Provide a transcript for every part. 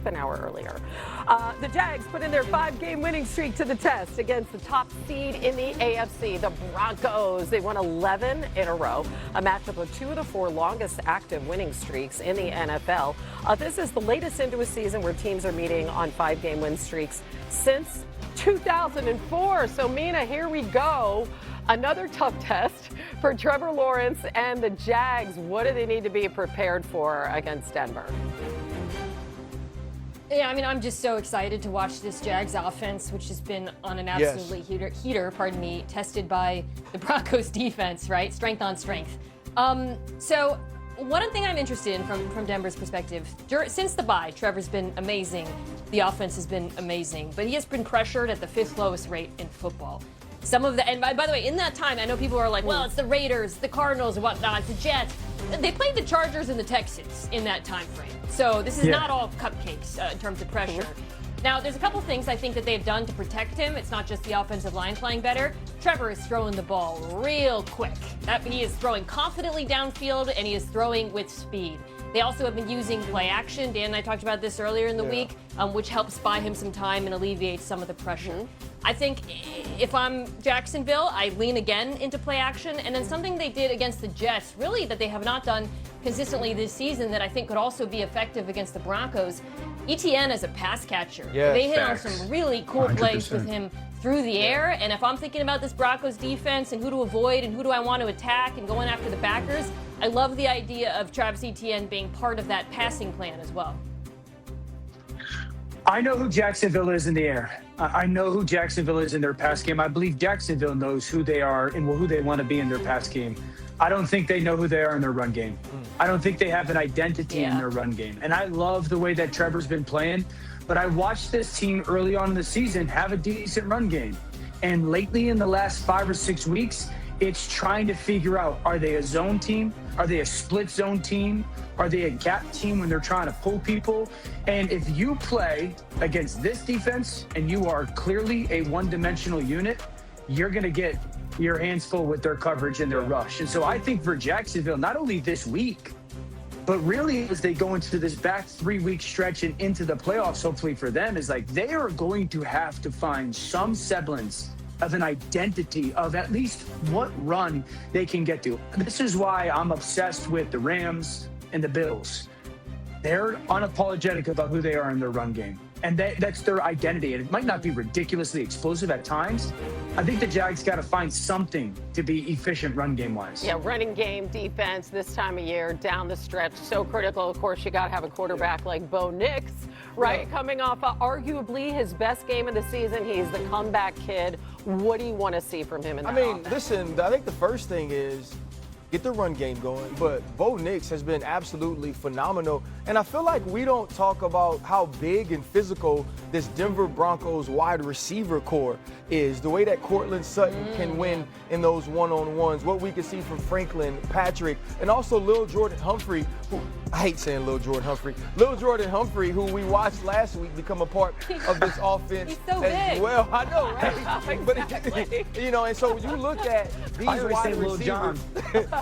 half an hour earlier. The Jags put in their 5-game winning streak to the test against the top seed in the AFC, the Broncos. They won 11 in a row, a matchup of 2 of the 4 longest active winning streaks in the NFL. This is the latest into a season where teams are meeting on 5-game win streaks since 2004. So, Mina, here we go. Another tough test for Trevor Lawrence and the Jags. What do they need to be prepared for against Denver? Yeah, I mean, I'm just so excited to watch this Jags offense, which has been on an absolutely heater, tested by the Broncos defense, right? Strength on strength. So one thing I'm interested in from Denver's perspective, since the bye, Trevor's been amazing. The offense has been amazing, but he has been pressured at the 5th lowest rate in football. And by the way, in that time, I know people are like, well, it's the Raiders, the Cardinals, and whatnot, it's the Jets. They played the Chargers and the Texans in that time frame. So this is not all cupcakes in terms of pressure. Now, there's a couple things I think that they've done to protect him. It's not just the offensive line playing better. Trevor is throwing the ball real quick. He is throwing confidently downfield, and he is throwing with speed. They also have been using play action. Dan and I talked about this earlier in the week, which helps buy him some time and alleviates some of the pressure. I think if I'm Jacksonville, I lean again into play action. And then something they did against the Jets, really that they have not done consistently this season that I think could also be effective against the Broncos, ETN as a pass catcher. They hit on some really cool 100%. Plays with him through the air. And if I'm thinking about this Broncos defense and who to avoid and who do I want to attack and going after the backers, I love the idea of Travis Etienne being part of that passing plan as well. I know who Jacksonville is in the air. I know who Jacksonville is in their pass game. I believe Jacksonville knows who they are and who they want to be in their pass game. I don't think they know who they are in their run game. I don't think they have an identity in their run game. And I love the way that Trevor's been playing. But I watched this team early on in the season have a decent run game. And lately in the last 5 or 6 weeks, it's trying to figure out, are they a zone team? Are they a split zone team? Are they a gap team when they're trying to pull people? And if you play against this defense and you are clearly a one-dimensional unit, you're going to get your hands full with their coverage and their rush. And so I think for Jacksonville, not only this week, but really as they go into this back 3-week stretch and into the playoffs, hopefully for them, is like they are going to have to find some semblance of an identity of at least what run they can get to. This is why I'm obsessed with the Rams and the Bills. They're unapologetic about who they are in their run game. And that's their identity. And it might not be ridiculously explosive at times. I think the Jags got to find something to be efficient run game-wise. Yeah, running game, defense this time of year, down the stretch, so critical. Of course, you got to have a quarterback like Bo Nix, right? Coming off arguably his best game of the season. He's the comeback kid. What do you want to see from him in that offense? Listen, I think the first thing is get the run game going, but Bo Nix has been absolutely phenomenal. And I feel like we don't talk about how big and physical this Denver Broncos wide receiver core is. The way that Cortland Sutton can win in those one-on-ones, what we can see from Franklin, Patrick, and also Lil Jordan Humphrey, who I hate saying Lil Jordan Humphrey. Lil Jordan Humphrey, who we watched last week become a part of this offense He's so as big. well. I know, right? But, and so you look at these wide receivers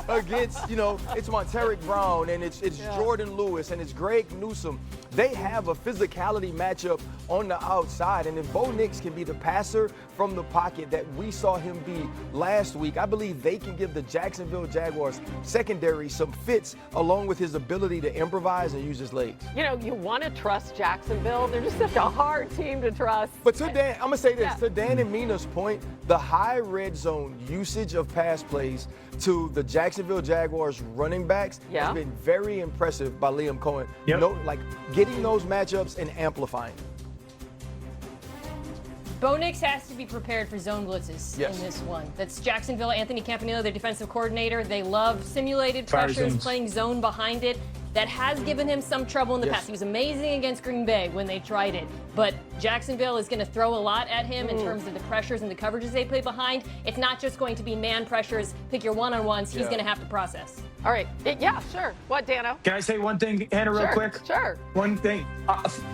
against, it's Monteric Brown and it's Jordan Lewis and it's Greg Newsome. They have a physicality matchup on the outside. And if Bo Nix can be the passer from the pocket that we saw him be last week, I believe they can give the Jacksonville Jaguars secondary some fits along with his ability to improvise and use his legs. You want to trust Jacksonville. They're just such a hard team to trust. But to Dan, I'm going to say this. To Dan and Mina's point, the high red zone usage of pass plays to the Jacksonville Jaguars running backs has been very impressive by Liam Cohen. Getting those matchups and amplifying. Bo Nix has to be prepared for zone blitzes in this one. That's Jacksonville. Anthony Campanile, their defensive coordinator. They love simulated pressures, playing zone behind it. That has given him some trouble in the past. He was amazing against Green Bay when they tried it. But Jacksonville is going to throw a lot at him in terms of the pressures and the coverages they play behind. It's not just going to be man pressures, pick your one-on-ones. He's going to have to process. All right. Yeah, sure. What, Dano? Can I say one thing, Hannah, real quick? Sure. One thing.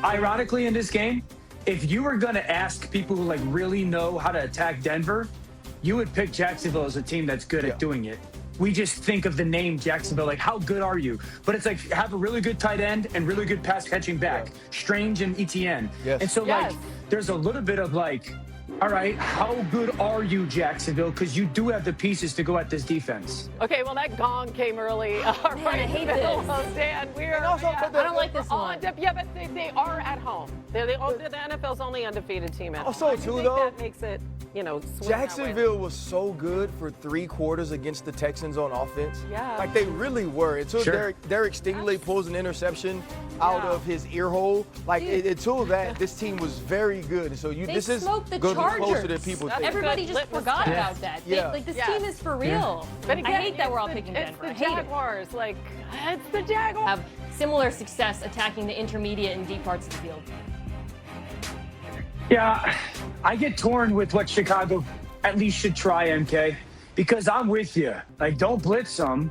Ironically, in this game, if you were going to ask people who really know how to attack Denver, you would pick Jacksonville as a team that's good at doing it. we just think of the name Jacksonville, like how good are you? But it's like have a really good tight end and really good pass catching back, Strange and ETN. Yes. And so like there's a little bit of like, all right, how good are you, Jacksonville? Because you do have the pieces to go at this defense. Okay, well, that gong came early. Right I hate in the middle this. of Dan. I don't like this one. Yeah, but they are at home. The NFL's only undefeated team at home. Also, I too, think though, that makes it, swing that way. Jacksonville was so good for 3 quarters against the Texans on offense. Yeah. Like they really were. Until Derek Stingley pulls an interception out of his ear hole. Like until that, this team was very good. So this is smoked the going to be Chargers. closer than people think. Everybody just forgot about that. This team is for real. But again, I hate that we're all picking Denver. I It's hate the it. Jaguars. Like, it's the Jaguars. Have similar success attacking the intermediate and deep parts of the field. Yeah, I get torn with what Chicago at least should try, MK, because I'm with you. Like, don't blitz them.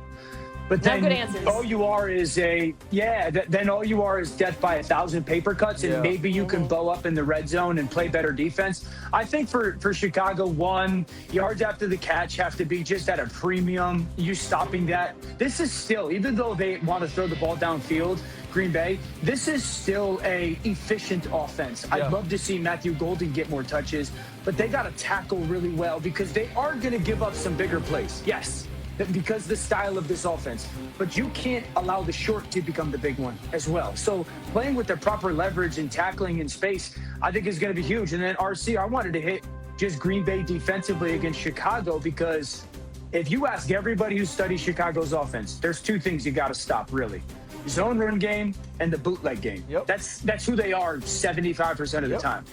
But then good answers. all you are is then all you are is death by 1,000 paper cuts, and maybe you can bow up in the red zone and play better defense. I think for Chicago, 1, yards after the catch have to be just at a premium. You stopping that. This is still, even though they want to throw the ball downfield, Green Bay, this is still a efficient offense. I'd love to see Matthew Golden get more touches, but they got to tackle really well because they are going to give up some bigger plays. Yes. Because the style of this offense. But you can't allow the short to become the big one as well. So playing with the proper leverage and tackling in space, I think is going to be huge. And then RC, I wanted to hit just Green Bay defensively against Chicago because if you ask everybody who studies Chicago's offense, there's 2 things you got to stop, really. Zone run game and the bootleg game. That's who they are 75% of the time.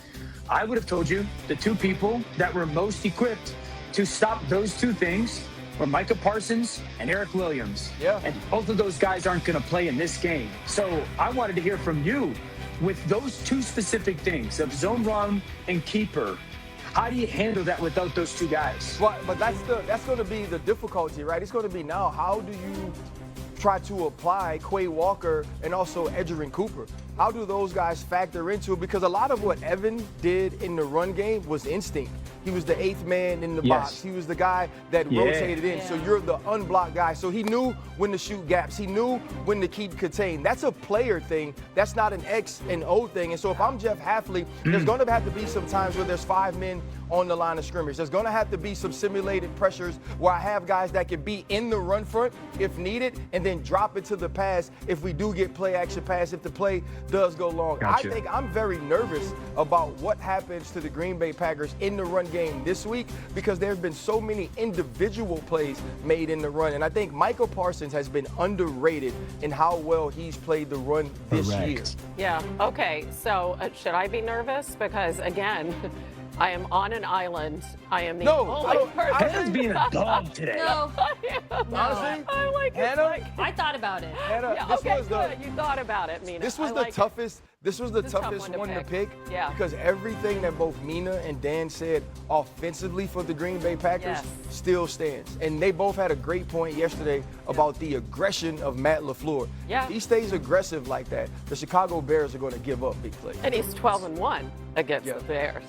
I would have told you the 2 people that were most equipped to stop those 2 things were Micah Parsons and Eric Williams. And both of those guys aren't going to play in this game. So I wanted to hear from you with those 2 specific things of zone run and keeper. How do you handle that without those 2 guys? Well, but that's going to be the difficulty, right? It's going to be now, how do you try to apply Quay Walker and also Edgerrin Cooper? How do those guys factor into it? Because a lot of what Evan did in the run game was instinct. He was the 8th man in the box. He was the guy that rotated in. So you're the unblocked guy. So he knew when to shoot gaps. He knew when to keep contained. That's a player thing. That's not an X and O thing. And so if I'm Jeff Hafley, there's going to have to be some times where there's 5 men on the line of scrimmage. There's going to have to be some simulated pressures where I have guys that can be in the run front if needed and then drop it to the pass if we do get play action pass, if the play does go long. I think I'm very nervous about what happens to the Green Bay Packers in the run game this week because there have been so many individual plays made in the run. And I think Michael Parsons has been underrated in how well he's played the run this year. Yeah, okay. So should I be nervous? Because, again, I am on an island. I am the only person. Hannah's being a dog today. No. Honestly, I like Hannah, I thought about it. Hannah, Yeah, this okay, was good. You thought about it, Mina. This was I the like it. toughest. This was the It's a tough toughest one to one to pick. pick Yeah. because everything that both Mina and Dan said offensively for the Green Bay Packers still stands. And they both had a great point yesterday about the aggression of Matt LaFleur. Yeah. If he stays aggressive like that, the Chicago Bears are going to give up big plays. And he's 12-1 against the Bears.